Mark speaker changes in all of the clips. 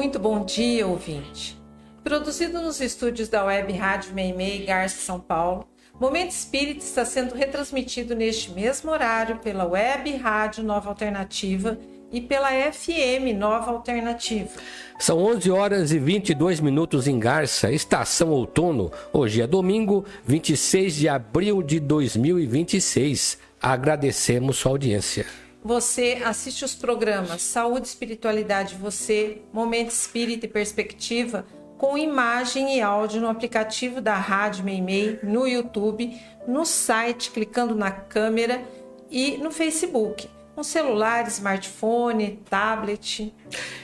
Speaker 1: Muito bom dia, ouvinte. Produzido nos estúdios da Web Rádio Meimei, Garça, São Paulo, Momento Espírita está sendo retransmitido neste mesmo horário pela Web Rádio Nova Alternativa e pela FM Nova Alternativa.
Speaker 2: São 11 horas e 22 minutos em Garça, estação outono. Hoje é domingo, 26 de abril de 2026. Agradecemos sua audiência.
Speaker 1: Você assiste os programas Saúde e Espiritualidade Você, Momento Espírita e Perspectiva, com imagem e áudio no aplicativo da Rádio Meimei, no YouTube, no site, clicando na câmera e no Facebook, com celular, smartphone, tablet.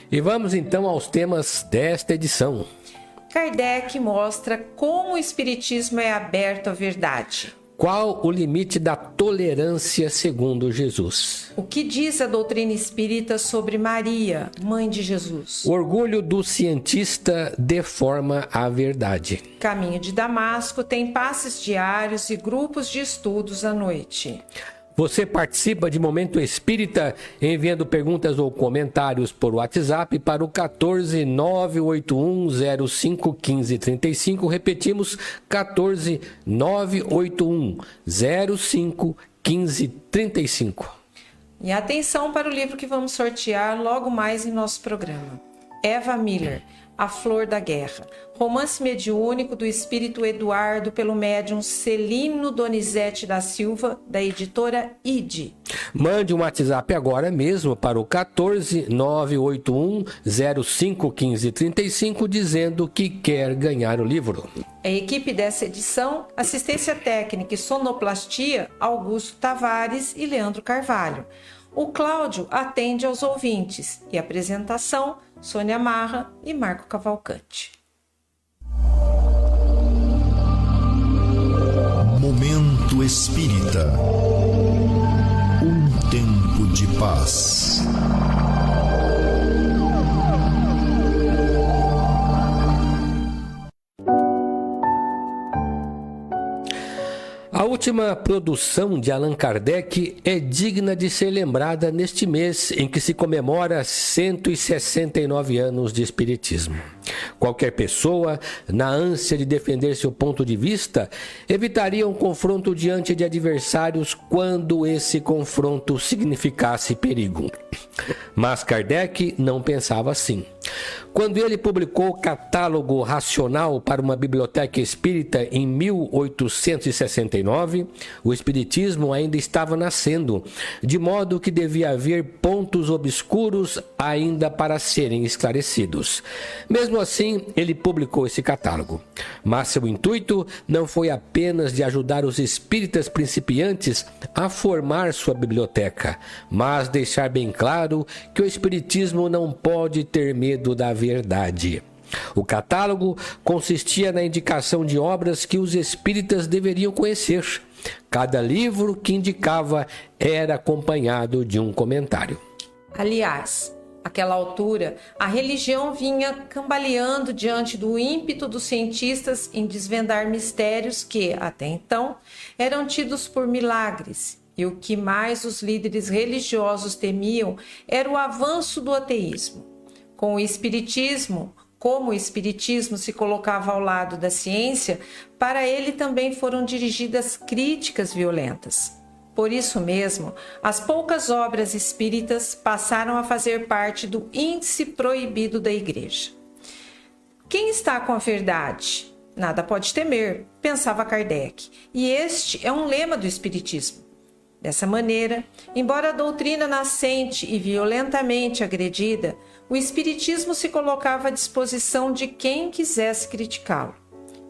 Speaker 2: E vamos então aos temas desta edição.
Speaker 1: Kardec mostra como o Espiritismo é aberto à verdade.
Speaker 2: Qual o limite da tolerância segundo Jesus?
Speaker 1: O que diz a doutrina espírita sobre Maria, mãe de Jesus?
Speaker 2: O orgulho do cientista deforma a verdade.
Speaker 1: Caminho de Damasco tem passes diários e grupos de estudos à noite.
Speaker 2: Você participa de Momento Espírita enviando perguntas ou comentários por WhatsApp para o 14 981 05 15 35. Repetimos, 14 981 05 15 35.
Speaker 1: E atenção para o livro que vamos sortear logo mais em nosso programa. Eva Miller, A Flor da Guerra. Romance mediúnico do espírito Eduardo pelo médium Celino Donizete da Silva, da editora ID.
Speaker 2: Mande um WhatsApp agora mesmo para o 14 981 05 15 35 dizendo que quer ganhar o livro.
Speaker 1: A equipe dessa edição, assistência técnica e sonoplastia, Augusto Tavares e Leandro Carvalho. O Cláudio atende aos ouvintes e apresentação, Sônia Marra e Marco Cavalcante.
Speaker 3: Momento Espírita. Um tempo de paz.
Speaker 2: A última produção de Allan Kardec é digna de ser lembrada neste mês em que se comemora 169 anos de Espiritismo. Qualquer pessoa, na ânsia de defender seu ponto de vista, evitaria um confronto diante de adversários quando esse confronto significasse perigo. Mas Kardec não pensava assim. Quando ele publicou o Catálogo Racional para uma biblioteca espírita em 1869, o espiritismo ainda estava nascendo, de modo que devia haver pontos obscuros ainda para serem esclarecidos. Mesmo assim, ele publicou esse catálogo. Mas seu intuito não foi apenas de ajudar os espíritas principiantes a formar sua biblioteca, mas deixar bem claro que o espiritismo não pode ter medo da verdade. O catálogo consistia na indicação de obras que os espíritas deveriam conhecer. Cada livro que indicava era acompanhado de um comentário.
Speaker 1: Aliás, àquela altura, a religião vinha cambaleando diante do ímpeto dos cientistas em desvendar mistérios que, até então, eram tidos por milagres. E o que mais os líderes religiosos temiam era o avanço do ateísmo. Com o espiritismo, como o espiritismo se colocava ao lado da ciência, para ele também foram dirigidas críticas violentas. Por isso mesmo, as poucas obras espíritas passaram a fazer parte do índice proibido da Igreja. Quem está com a verdade? Nada pode temer, pensava Kardec, e este é um lema do espiritismo. Dessa maneira, embora a doutrina nascente e violentamente agredida, o espiritismo se colocava à disposição de quem quisesse criticá-lo.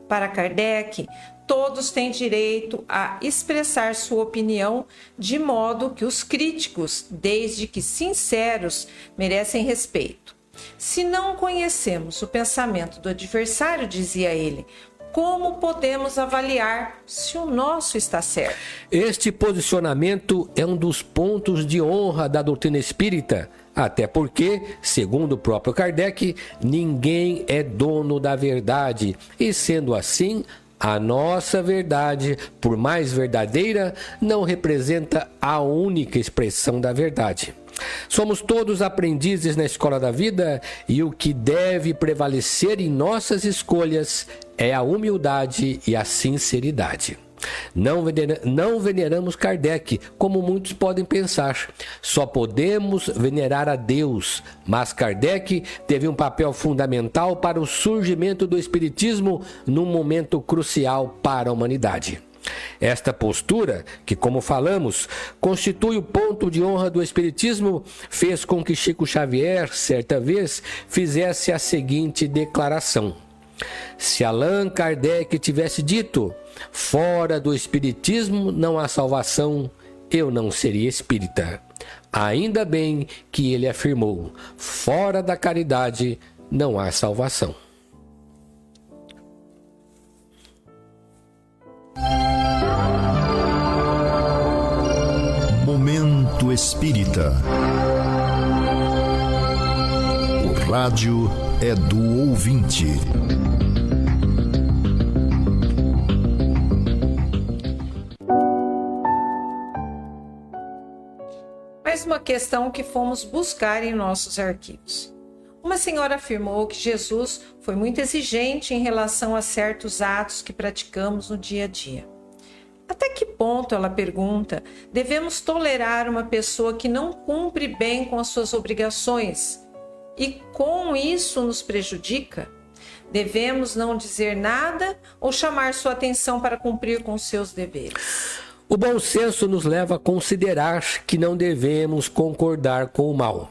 Speaker 1: Para Kardec, todos têm direito a expressar sua opinião, de modo que os críticos, desde que sinceros, merecem respeito. Se não conhecemos o pensamento do adversário, dizia ele, como podemos avaliar se o nosso está certo?
Speaker 2: Este posicionamento é um dos pontos de honra da doutrina espírita, até porque, segundo o próprio Kardec, ninguém é dono da verdade e, sendo assim, A nossa verdade, por mais verdadeira, não representa a única expressão da verdade. Somos todos aprendizes na escola da vida e o que deve prevalecer em nossas escolhas é a humildade e a sinceridade. Não veneramos Kardec, como muitos podem pensar. Só podemos venerar a Deus, mas Kardec teve um papel fundamental para o surgimento do Espiritismo num momento crucial para a humanidade. Esta postura, que como falamos, constitui o ponto de honra do Espiritismo, fez com que Chico Xavier, certa vez, fizesse a seguinte declaração: se Allan Kardec tivesse dito, fora do Espiritismo não há salvação, eu não seria espírita. Ainda bem que ele afirmou, fora da caridade não há salvação.
Speaker 3: Momento Espírita. O rádio é do ouvinte.
Speaker 1: Mais uma questão que fomos buscar em nossos arquivos. Uma senhora afirmou que Jesus foi muito exigente em relação a certos atos que praticamos no dia a dia. Até que ponto, ela pergunta, devemos tolerar uma pessoa que não cumpre bem com as suas obrigações e com isso nos prejudica? Devemos não dizer nada ou chamar sua atenção para cumprir com seus deveres?
Speaker 2: O bom senso nos leva a considerar que não devemos concordar com o mal.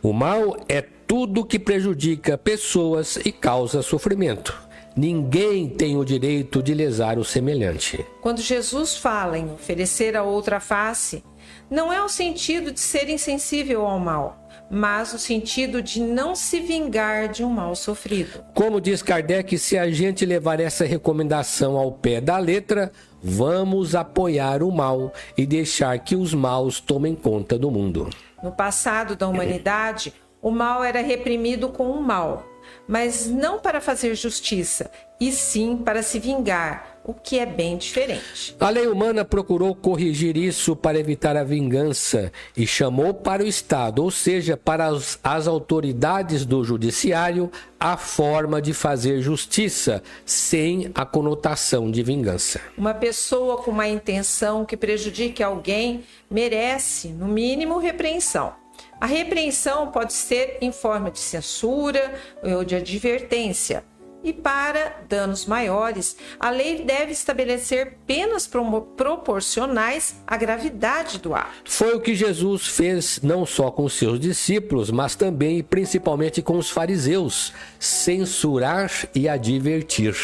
Speaker 2: O mal é tudo que prejudica pessoas e causa sofrimento. Ninguém tem o direito de lesar o semelhante.
Speaker 1: Quando Jesus fala em oferecer a outra face, não é o sentido de ser insensível ao mal, mas o sentido de não se vingar de um mal sofrido.
Speaker 2: Como diz Kardec, se a gente levar essa recomendação ao pé da letra, vamos apoiar o mal e deixar que os maus tomem conta do mundo.
Speaker 1: No passado da humanidade, o mal era reprimido com o mal, mas não para fazer justiça, e sim para se vingar, o que é bem diferente.
Speaker 2: A lei humana procurou corrigir isso para evitar a vingança e chamou para o Estado, ou seja, para as autoridades do judiciário, a forma de fazer justiça, sem a conotação de vingança.
Speaker 1: Uma pessoa com má intenção que prejudique alguém merece, no mínimo, repreensão. A repreensão pode ser em forma de censura ou de advertência. E para danos maiores, a lei deve estabelecer penas proporcionais à gravidade do ato.
Speaker 2: Foi o que Jesus fez não só com seus discípulos, mas também e principalmente com os fariseus, censurar e advertir.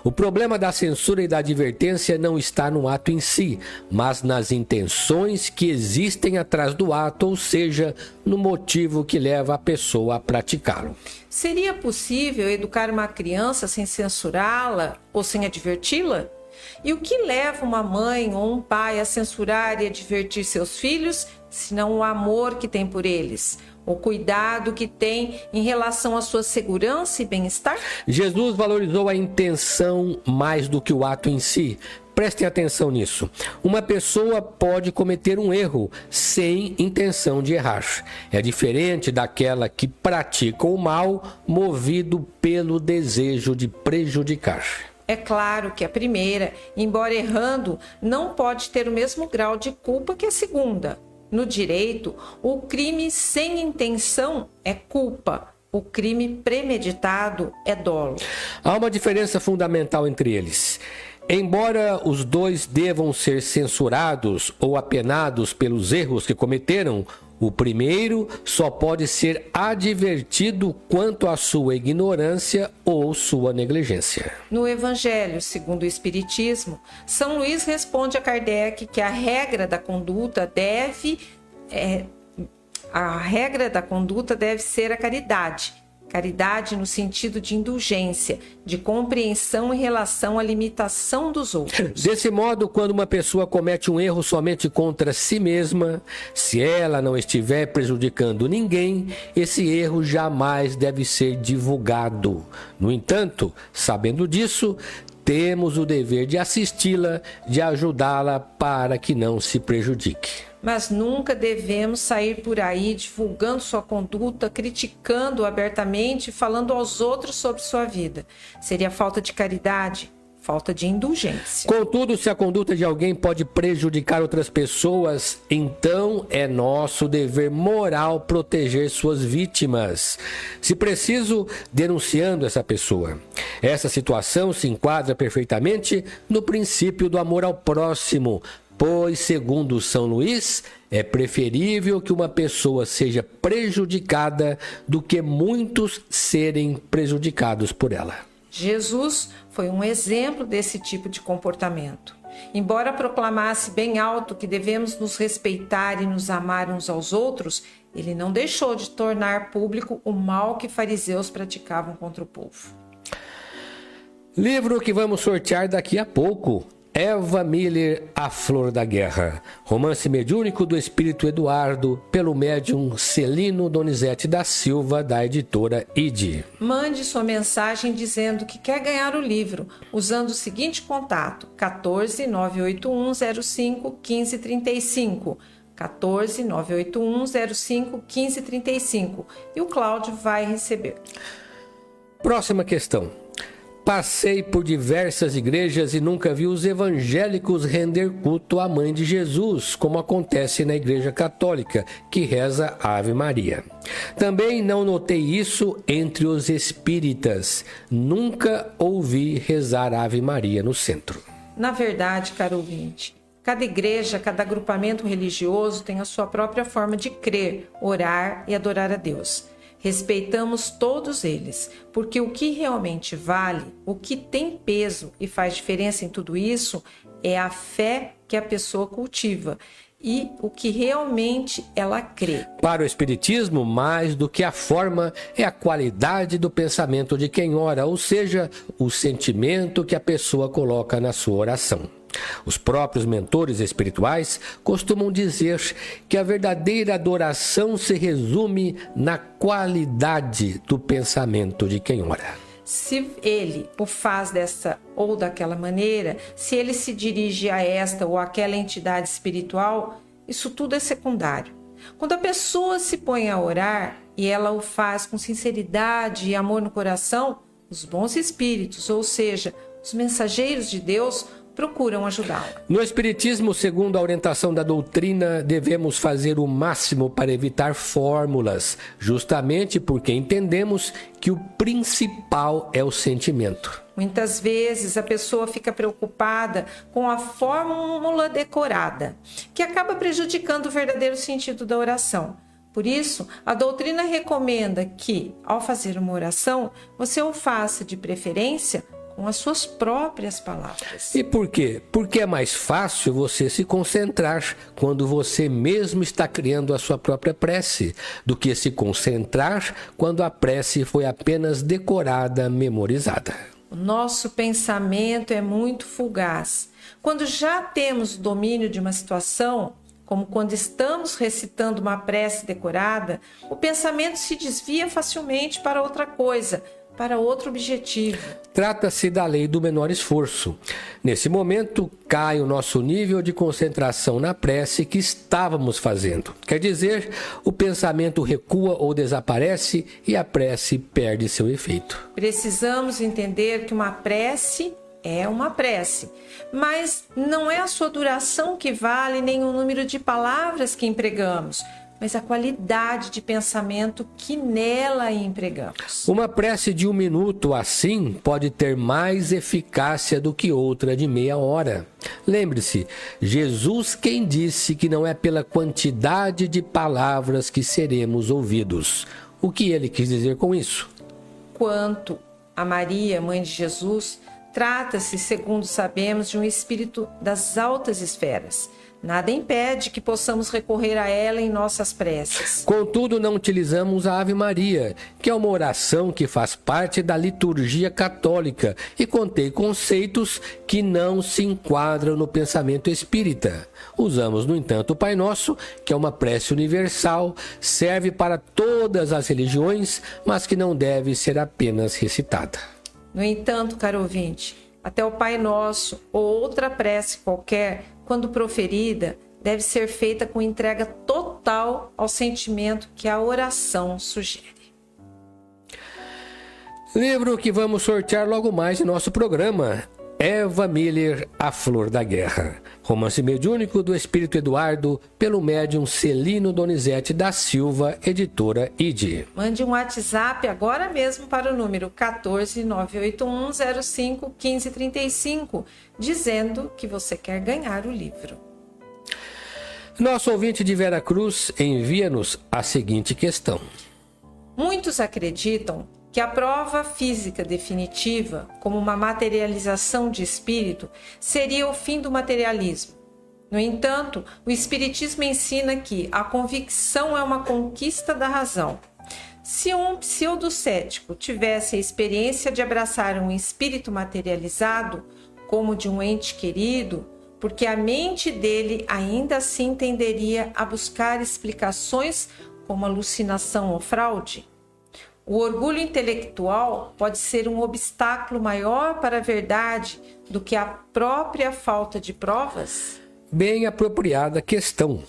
Speaker 2: O problema da censura e da advertência não está no ato em si, mas nas intenções que existem atrás do ato, ou seja, no motivo que leva a pessoa a praticá-lo.
Speaker 1: Seria possível educar uma criança sem censurá-la ou sem adverti-la? E o que leva uma mãe ou um pai a censurar e advertir seus filhos, senão o amor que tem por eles? O cuidado que tem em relação à sua segurança e bem-estar?
Speaker 2: Jesus valorizou a intenção mais do que o ato em si. Prestem atenção nisso. Uma pessoa pode cometer um erro sem intenção de errar. É diferente daquela que pratica o mal movido pelo desejo de prejudicar.
Speaker 1: É claro que a primeira, embora errando, não pode ter o mesmo grau de culpa que a segunda. No direito, o crime sem intenção é culpa. O crime premeditado é dolo.
Speaker 2: Há uma diferença fundamental entre eles. Embora os dois devam ser censurados ou apenados pelos erros que cometeram, o primeiro só pode ser advertido quanto à sua ignorância ou sua negligência.
Speaker 1: No Evangelho segundo o Espiritismo, São Luís responde a Kardec que a regra da conduta deve ser a caridade. Caridade no sentido de indulgência, de compreensão em relação à limitação dos outros.
Speaker 2: Desse modo, quando uma pessoa comete um erro somente contra si mesma, se ela não estiver prejudicando ninguém, esse erro jamais deve ser divulgado. No entanto, sabendo disso, temos o dever de assisti-la, de ajudá-la para que não se prejudique.
Speaker 1: Mas nunca devemos sair por aí divulgando sua conduta, criticando abertamente e falando aos outros sobre sua vida. Seria falta de caridade, falta de indulgência.
Speaker 2: Contudo, se a conduta de alguém pode prejudicar outras pessoas, então é nosso dever moral proteger suas vítimas. Se preciso, denunciando essa pessoa. Essa situação se enquadra perfeitamente no princípio do amor ao próximo, pois, segundo São Luís, é preferível que uma pessoa seja prejudicada do que muitos serem prejudicados por ela.
Speaker 1: Jesus foi um exemplo desse tipo de comportamento. Embora proclamasse bem alto que devemos nos respeitar e nos amar uns aos outros, ele não deixou de tornar público o mal que fariseus praticavam contra o povo.
Speaker 2: Livro que vamos sortear daqui a pouco. Eva Miller, A Flor da Guerra. Romance mediúnico do Espírito Eduardo, pelo médium Celino Donizete da Silva, da editora ID.
Speaker 1: Mande sua mensagem dizendo que quer ganhar o livro, usando o seguinte contato: 14 981 05 1535. 14 981 05 1535. E o Cláudio vai receber.
Speaker 2: Próxima questão. Passei por diversas igrejas e nunca vi os evangélicos render culto à Mãe de Jesus, como acontece na Igreja Católica, que reza Ave Maria. Também não notei isso entre os espíritas. Nunca ouvi rezar Ave Maria no centro.
Speaker 1: Na verdade, caro ouvinte, cada igreja, cada agrupamento religioso tem a sua própria forma de crer, orar e adorar a Deus. Respeitamos todos eles, porque o que realmente vale, o que tem peso e faz diferença em tudo isso é a fé que a pessoa cultiva e o que realmente ela crê.
Speaker 2: Para o Espiritismo, mais do que a forma, é a qualidade do pensamento de quem ora, ou seja, o sentimento que a pessoa coloca na sua oração. Os próprios mentores espirituais costumam dizer que a verdadeira adoração se resume na qualidade do pensamento de quem ora.
Speaker 1: Se ele o faz dessa ou daquela maneira, se ele se dirige a esta ou aquela entidade espiritual, isso tudo é secundário. Quando a pessoa se põe a orar e ela o faz com sinceridade e amor no coração, os bons espíritos, ou seja, os mensageiros de Deus, procuram ajudá-la.
Speaker 2: No Espiritismo, segundo a orientação da doutrina, devemos fazer o máximo para evitar fórmulas, justamente porque entendemos que o principal é o sentimento.
Speaker 1: Muitas vezes a pessoa fica preocupada com a fórmula decorada, que acaba prejudicando o verdadeiro sentido da oração. Por isso, a doutrina recomenda que, ao fazer uma oração, você o faça de preferência com as suas próprias palavras.
Speaker 2: E por quê? Porque é mais fácil você se concentrar quando você mesmo está criando a sua própria prece, do que se concentrar quando a prece foi apenas decorada, memorizada.
Speaker 1: O nosso pensamento é muito fugaz. Quando já temos o domínio de uma situação, como quando estamos recitando uma prece decorada, o pensamento se desvia facilmente para outra coisa, para outro objetivo.
Speaker 2: Trata-se da lei do menor esforço. Nesse momento, cai o nosso nível de concentração na prece que estávamos fazendo. Quer dizer, o pensamento recua ou desaparece e a prece perde seu efeito.
Speaker 1: Precisamos entender que uma prece é uma prece, mas não é a sua duração que vale, nem o número de palavras que empregamos, mas a qualidade de pensamento que nela empregamos.
Speaker 2: Uma prece de 1 minuto, assim, pode ter mais eficácia do que outra de meia hora. Lembre-se, Jesus quem disse que não é pela quantidade de palavras que seremos ouvidos. O que ele quis dizer com isso?
Speaker 1: Quanto a Maria, mãe de Jesus, trata-se, segundo sabemos, de um espírito das altas esferas. Nada impede que possamos recorrer a ela em nossas preces.
Speaker 2: Contudo, não utilizamos a Ave Maria, que é uma oração que faz parte da liturgia católica e contém conceitos que não se enquadram no pensamento espírita. Usamos, no entanto, o Pai Nosso, que é uma prece universal, serve para todas as religiões, mas que não deve ser apenas recitada.
Speaker 1: No entanto, caro ouvinte, até o Pai Nosso ou outra prece qualquer, quando proferida, deve ser feita com entrega total ao sentimento que a oração sugere.
Speaker 2: Livro que vamos sortear logo mais em nosso programa. Eva Miller, A Flor da Guerra. Romance mediúnico do Espírito Eduardo, pelo médium Celino Donizete da Silva, editora ID.
Speaker 1: Mande um WhatsApp agora mesmo para o número 14981051535, dizendo que você quer ganhar o livro.
Speaker 2: Nosso ouvinte de Veracruz envia-nos a seguinte questão.
Speaker 1: Muitos acreditam que a prova física definitiva, como uma materialização de espírito, seria o fim do materialismo. No entanto, o Espiritismo ensina que a convicção é uma conquista da razão. Se um pseudocético tivesse a experiência de abraçar um espírito materializado, como de um ente querido, porque a mente dele ainda assim tenderia a buscar explicações como alucinação ou fraude, o orgulho intelectual pode ser um obstáculo maior para a verdade do que a própria falta de provas?
Speaker 2: Bem apropriada questão.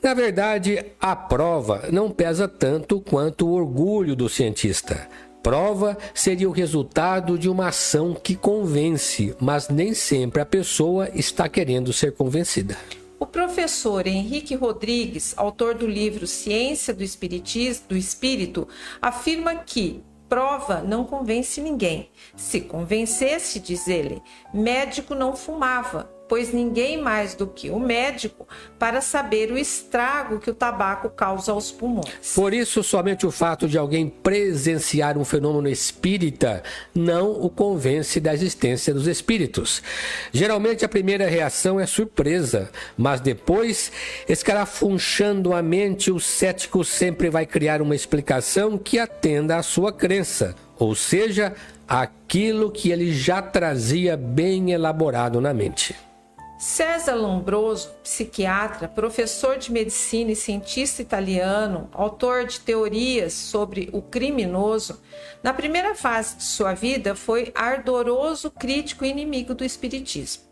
Speaker 2: Na verdade, a prova não pesa tanto quanto o orgulho do cientista. Prova seria o resultado de uma ação que convence, mas nem sempre a pessoa está querendo ser convencida.
Speaker 1: O professor Henrique Rodrigues, autor do livro Ciência do Espírito, afirma que prova não convence ninguém. Se convencesse, diz ele, médico não fumava, pois ninguém mais do que o médico para saber o estrago que o tabaco causa aos pulmões.
Speaker 2: Por isso, somente o fato de alguém presenciar um fenômeno espírita não o convence da existência dos espíritos. Geralmente a primeira reação é surpresa, mas depois, escarafunchando a mente, o cético sempre vai criar uma explicação que atenda à sua crença, ou seja, aquilo que ele já trazia bem elaborado na mente.
Speaker 1: César Lombroso, psiquiatra, professor de medicina e cientista italiano, autor de teorias sobre o criminoso, na primeira fase de sua vida foi ardoroso crítico e inimigo do espiritismo.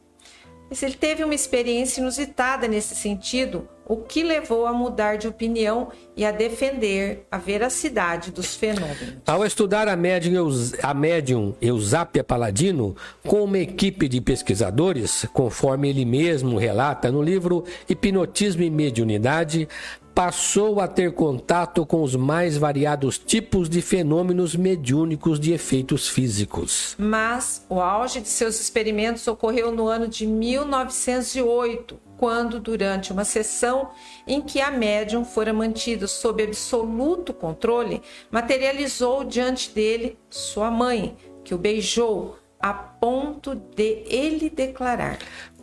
Speaker 1: Mas ele teve uma experiência inusitada nesse sentido, o que levou a mudar de opinião e a defender a veracidade dos fenômenos.
Speaker 2: Ao estudar a médium Eusápia Paladino com uma equipe de pesquisadores, conforme ele mesmo relata no livro Hipnotismo e Mediunidade, passou a ter contato com os mais variados tipos de fenômenos mediúnicos de efeitos físicos.
Speaker 1: Mas o auge de seus experimentos ocorreu no ano de 1908, quando, durante uma sessão em que a médium fora mantida sob absoluto controle, materializou diante dele sua mãe, que o beijou a ponto de ele declarar: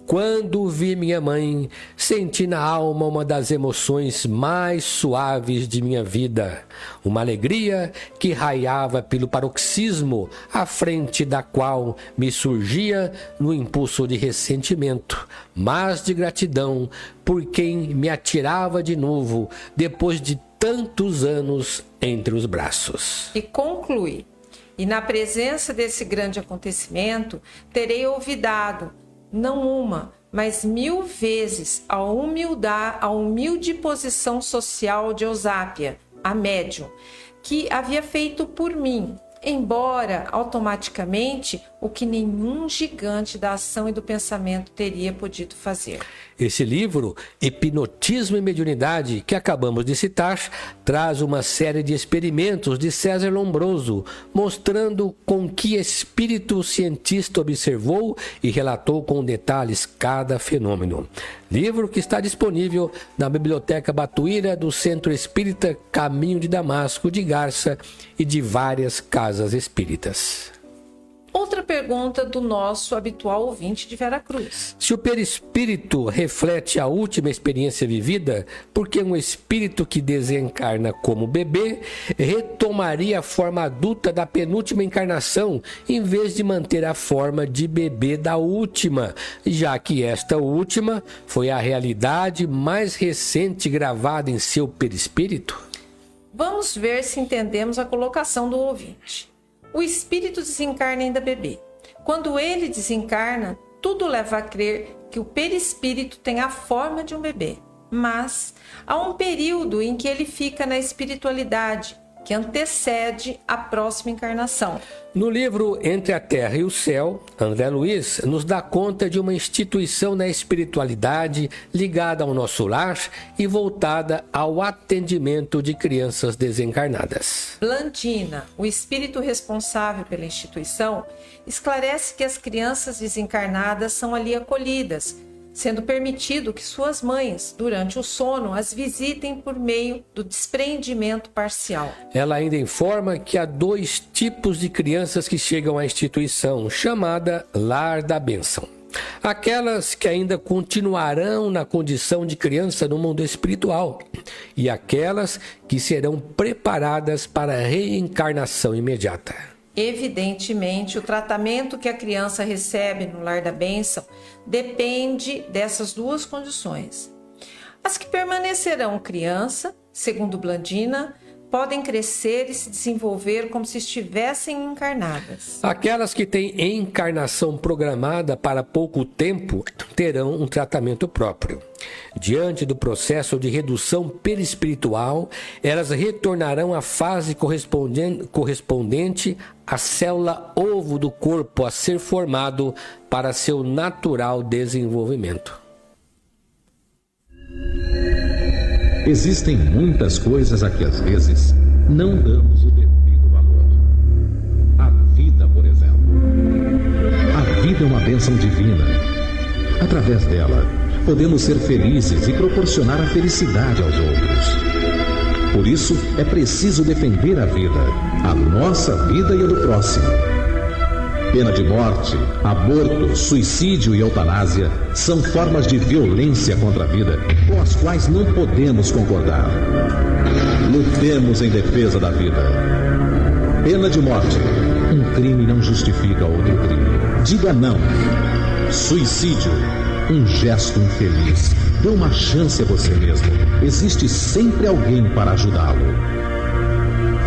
Speaker 2: Quando vi minha mãe, senti na alma uma das emoções mais suaves de minha vida, uma alegria que raiava pelo paroxismo, à frente da qual me surgia no impulso de ressentimento, mas de gratidão por quem me atirava de novo, depois de tantos anos entre os braços.
Speaker 1: E conclui: e na presença desse grande acontecimento, terei olvidado não uma, mas 1000 vezes a humilde posição social de Eusápia, a médium, que havia feito por mim, embora automaticamente o que nenhum gigante da ação e do pensamento teria podido fazer.
Speaker 2: Esse livro, Hipnotismo e Mediunidade, que acabamos de citar, traz uma série de experimentos de César Lombroso, mostrando com que espírito o cientista observou e relatou com detalhes cada fenômeno. Livro que está disponível na Biblioteca Batuíra do Centro Espírita Caminho de Damasco de Garça e de várias casas espíritas.
Speaker 1: Outra pergunta do nosso habitual ouvinte de Veracruz.
Speaker 2: Se o perispírito reflete a última experiência vivida, por que um espírito que desencarna como bebê retomaria a forma adulta da penúltima encarnação, em vez de manter a forma de bebê da última, já que esta última foi a realidade mais recente gravada em seu perispírito?
Speaker 1: Vamos ver se entendemos a colocação do ouvinte. O espírito desencarna ainda bebê. Quando ele desencarna, tudo leva a crer que o perispírito tem a forma de um bebê. Mas há um período em que ele fica na espiritualidade, que antecede a próxima encarnação.
Speaker 2: No livro Entre a Terra e o Céu, André Luiz nos dá conta de uma instituição na espiritualidade ligada ao nosso lar e voltada ao atendimento de crianças desencarnadas.
Speaker 1: Blandina, o espírito responsável pela instituição, esclarece que as crianças desencarnadas são ali acolhidas, sendo permitido que suas mães, durante o sono, as visitem por meio do despreendimento parcial.
Speaker 2: Ela ainda informa que há 2 tipos de crianças que chegam à instituição, chamada Lar da Bênção. Aquelas que ainda continuarão na condição de criança no mundo espiritual e aquelas que serão preparadas para a reencarnação imediata.
Speaker 1: Evidentemente, o tratamento que a criança recebe no Lar da Bênção depende dessas 2 condições. As que permanecerão criança, segundo Blandina, podem crescer e se desenvolver como se estivessem encarnadas.
Speaker 2: Aquelas que têm encarnação programada para pouco tempo terão um tratamento próprio. Diante do processo de redução perispiritual, elas retornarão à fase correspondente à célula ovo do corpo a ser formado para seu natural desenvolvimento.
Speaker 4: Existem muitas coisas a que às vezes não damos o devido valor. A vida, por exemplo. A vida é uma bênção divina. Através dela, podemos ser felizes e proporcionar a felicidade aos outros. Por isso, é preciso defender a vida, a nossa vida e a do próximo. Pena de morte, aborto, suicídio e eutanásia são formas de violência contra a vida com as quais não podemos concordar. Lutemos em defesa da vida. Pena de morte. Um crime não justifica outro crime. Diga não. Suicídio. Um gesto infeliz. Dê uma chance a você mesmo. Existe sempre alguém para ajudá-lo.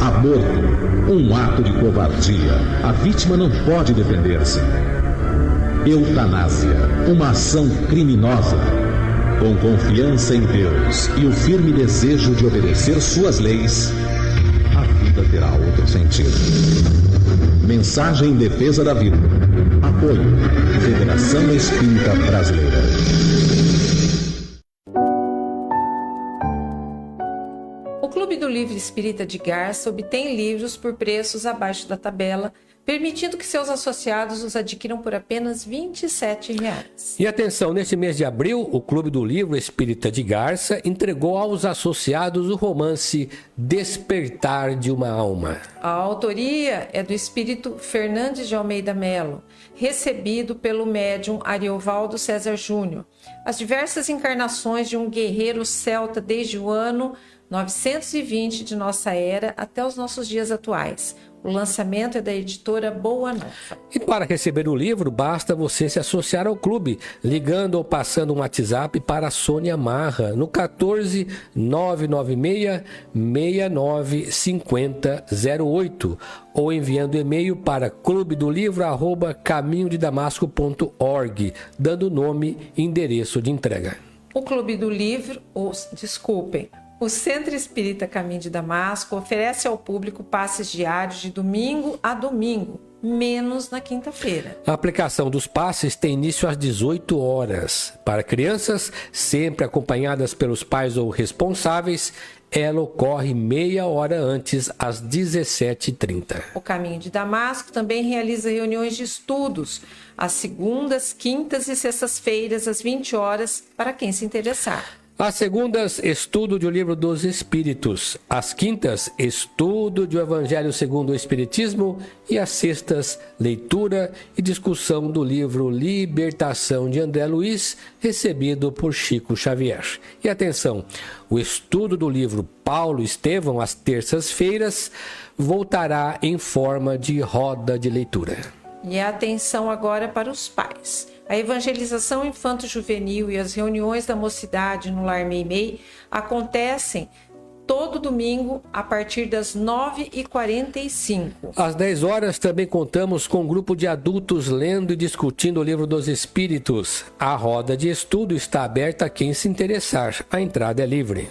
Speaker 4: Aborto. Um ato de covardia. A vítima não pode defender-se. Eutanásia. Uma ação criminosa. Com confiança em Deus e o firme desejo de obedecer suas leis, a vida terá outro sentido. Mensagem em defesa da vida. Apoio. Federação Espírita Brasileira.
Speaker 1: O Clube do Livro Espírita de Garça obtém livros por preços abaixo da tabela, permitindo que seus associados os adquiram por apenas R$ 27.
Speaker 2: E atenção, neste mês de abril, o Clube do Livro Espírita de Garça entregou aos associados o romance Despertar de uma Alma.
Speaker 1: A autoria é do espírito Fernandes de Almeida Melo, recebido pelo médium Ariovaldo César Júnior. As diversas encarnações de um guerreiro celta desde o ano 920 de nossa era até os nossos dias atuais. O lançamento é da editora Boa Nova.
Speaker 2: E para receber o livro, basta você se associar ao clube, ligando ou passando um WhatsApp para a Sônia Marra, no 14 996 69 50 08, ou enviando e-mail para clubedolivro@caminhodedamasco.org, dando nome e endereço de entrega.
Speaker 1: O Clube do Livro, o Centro Espírita Caminho de Damasco oferece ao público passes diários de domingo a domingo, menos na quinta-feira.
Speaker 2: A aplicação dos passes tem início às 18 horas. Para crianças, sempre acompanhadas pelos pais ou responsáveis, ela ocorre meia hora antes, às 17h30.
Speaker 1: O Caminho de Damasco também realiza reuniões de estudos, às segundas, quintas e sextas-feiras, às 20 horas, para quem se interessar.
Speaker 2: Às segundas, estudo de O Livro dos Espíritos. Às quintas, estudo de O Evangelho segundo o Espiritismo. E às sextas, leitura e discussão do livro Libertação de André Luiz, recebido por Chico Xavier. E atenção, o estudo do livro Paulo Estevão, às terças-feiras, voltará em forma de roda de leitura.
Speaker 1: E a atenção agora para os pais. A evangelização infanto-juvenil e as reuniões da mocidade no Lar Meimei acontecem todo domingo a partir das 9h45.
Speaker 2: Às 10 horas também contamos com um grupo de adultos lendo e discutindo o Livro dos Espíritos. A roda de estudo está aberta a quem se interessar. A entrada é livre.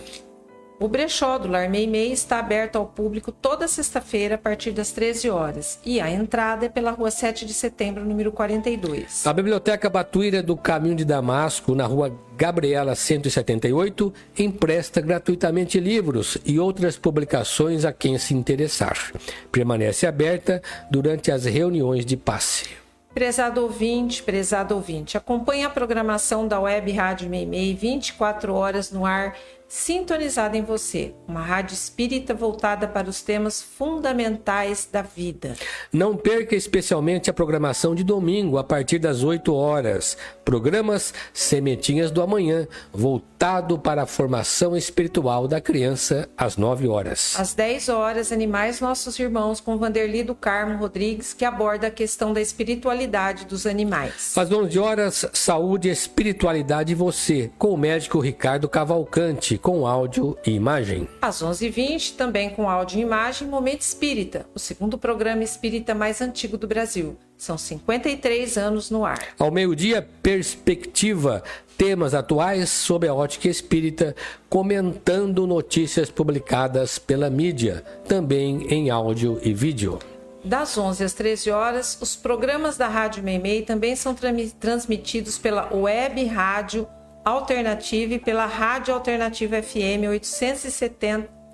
Speaker 1: O brechó do Lar Meimei está aberto ao público toda sexta-feira a partir das 13 horas e a entrada é pela Rua 7 de Setembro, número 42.
Speaker 2: A Biblioteca Batuíra do Caminho de Damasco, na Rua Gabriela 178, empresta gratuitamente livros e outras publicações a quem se interessar. Permanece aberta durante as reuniões de passe.
Speaker 1: Prezado ouvinte, acompanhe a programação da Web Rádio Meimei 24 horas no ar, sintonizada em você, uma rádio espírita voltada para os temas fundamentais da vida.
Speaker 2: Não perca especialmente a programação de domingo a partir das 8 horas. Programas Sementinhas do Amanhã, voltado para a formação espiritual da criança às 9 horas.
Speaker 1: Às 10 horas, Animais Nossos Irmãos com Vanderly do Carmo Rodrigues, que aborda a questão da espiritualidade dos animais.
Speaker 2: Às 11 horas, Saúde, Espiritualidade e Você, com o médico Ricardo Cavalcante, com áudio e imagem.
Speaker 1: Às 11h20, também com áudio e imagem, Momento Espírita, o segundo programa espírita mais antigo do Brasil. São 53 anos no ar.
Speaker 2: Ao meio-dia, Perspectiva, temas atuais sob a ótica espírita, comentando notícias publicadas pela mídia, também em áudio e vídeo.
Speaker 1: Das 11 às 13 horas, os programas da Rádio Meimei também são transmitidos pela Web Rádio Alternativa e pela Rádio Alternativa FM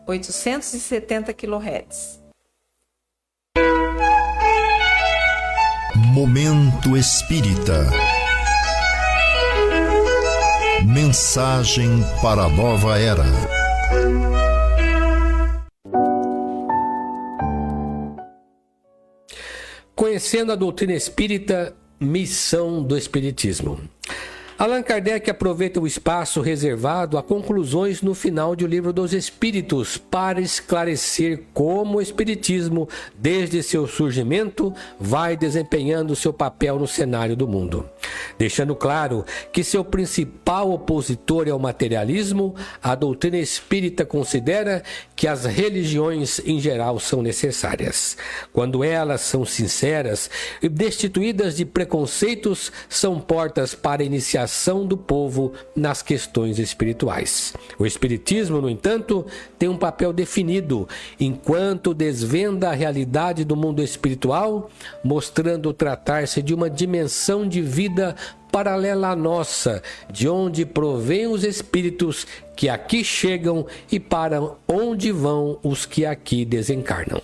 Speaker 1: 870 kHz.
Speaker 3: Momento Espírita. Mensagem para a nova era.
Speaker 2: Conhecendo a doutrina espírita, missão do Espiritismo. Allan Kardec aproveita o espaço reservado a conclusões no final de O Livro dos Espíritos para esclarecer como o Espiritismo, desde seu surgimento, vai desempenhando seu papel no cenário do mundo. Deixando claro que seu principal opositor é o materialismo, a doutrina espírita considera que as religiões em geral são necessárias. Quando elas são sinceras e destituídas de preconceitos, são portas para a iniciação do povo nas questões espirituais. O Espiritismo, no entanto, tem um papel definido, enquanto desvenda a realidade do mundo espiritual, mostrando tratar-se de uma dimensão de vida paralela à nossa, de onde provêm os espíritos que aqui chegam e para onde vão os que aqui desencarnam.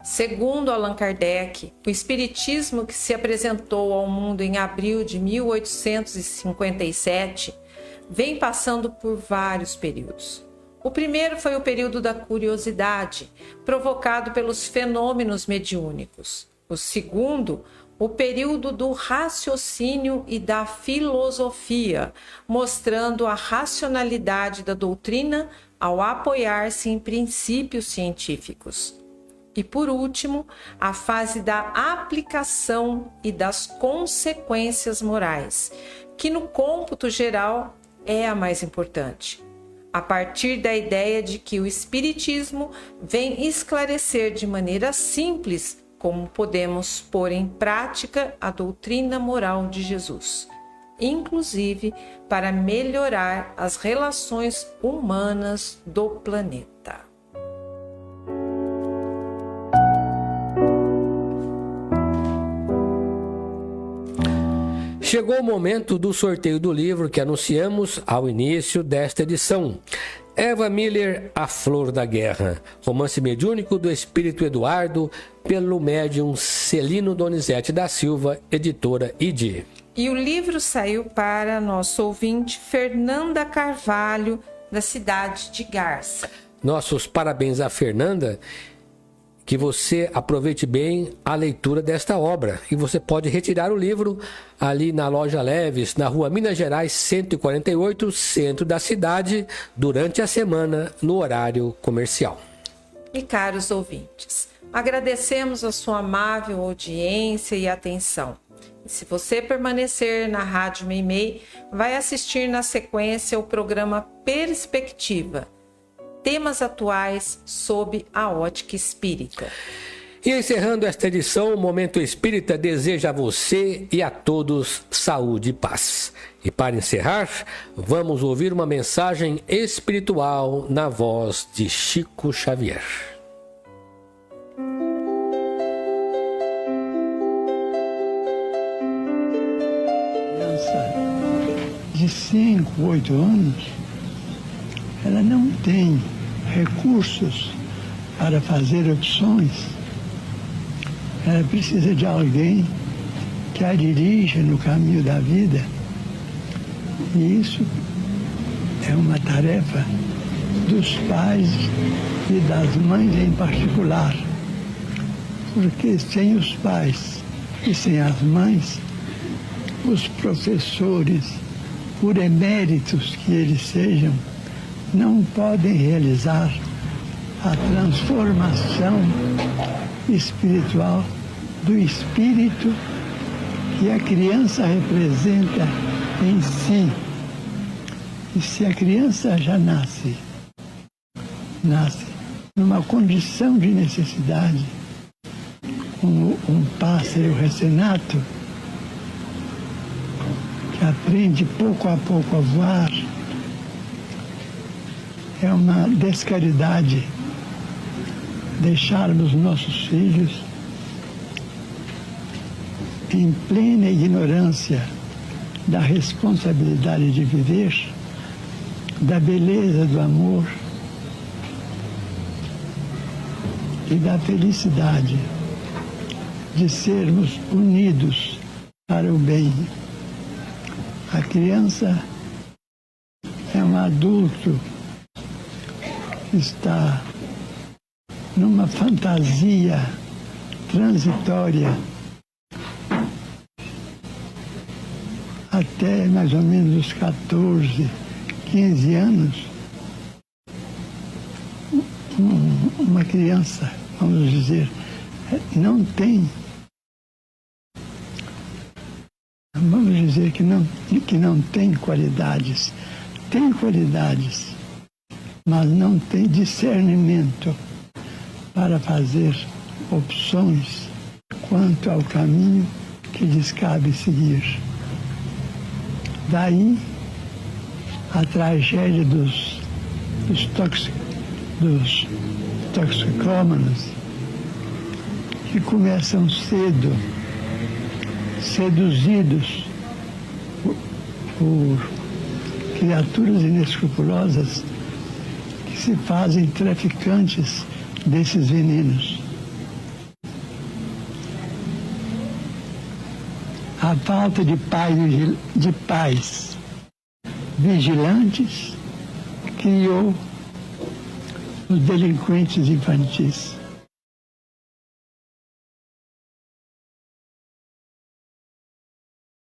Speaker 1: Segundo Allan Kardec, o Espiritismo que se apresentou ao mundo em abril de 1857 vem passando por vários períodos. O primeiro foi o período da curiosidade, provocado pelos fenômenos mediúnicos. O segundo, o período do raciocínio e da filosofia, mostrando a racionalidade da doutrina ao apoiar-se em princípios científicos. E, por último, a fase da aplicação e das consequências morais, que no cômputo geral é a mais importante, a partir da ideia de que o Espiritismo vem esclarecer de maneira simples como podemos pôr em prática a doutrina moral de Jesus, inclusive para melhorar as relações humanas do planeta.
Speaker 2: Chegou o momento do sorteio do livro que anunciamos ao início desta edição. Eva Miller, A Flor da Guerra, romance mediúnico do Espírito Eduardo, pelo médium Celino Donizete da Silva, editora ID.
Speaker 1: E o livro saiu para nosso ouvinte Fernanda Carvalho, da cidade de Garça.
Speaker 2: Nossos parabéns a Fernanda. Que você aproveite bem a leitura desta obra. E você pode retirar o livro ali na Loja Leves, na Rua Minas Gerais 148, centro da cidade, durante a semana, no horário comercial.
Speaker 1: E caros ouvintes, agradecemos a sua amável audiência e atenção. E se você permanecer na Rádio Meimei, vai assistir na sequência o programa Perspectiva, temas atuais sob a ótica espírita.
Speaker 2: E encerrando esta edição, o Momento Espírita deseja a você e a todos saúde e paz. E para encerrar, vamos ouvir uma mensagem espiritual na voz de Chico Xavier.
Speaker 5: Criança de 5, 8 anos, ela não tem recursos para fazer opções. Ela precisa de alguém que a dirija no caminho da vida. E isso é uma tarefa dos pais e das mães em particular. Porque sem os pais e sem as mães, os professores, por eméritos que eles sejam, não podem realizar a transformação espiritual do espírito que a criança representa em si. E se a criança já nasce numa condição de necessidade, como um pássaro recém-nato, que aprende pouco a pouco a voar, é uma descaridade deixarmos nossos filhos em plena ignorância da responsabilidade de viver, da beleza do amor e da felicidade de sermos unidos para o bem. A criança é um adulto que está numa fantasia transitória até mais ou menos os 14, 15 anos. Uma criança, vamos dizer, não tem, vamos dizer que não tem qualidades. Tem qualidades, mas não tem discernimento para fazer opções quanto ao caminho que lhes cabe seguir. Daí a tragédia dos toxicômanos, que começam cedo, seduzidos por criaturas inescrupulosas que se fazem traficantes desses venenos. A falta de pais vigilantes criou os delinquentes infantis.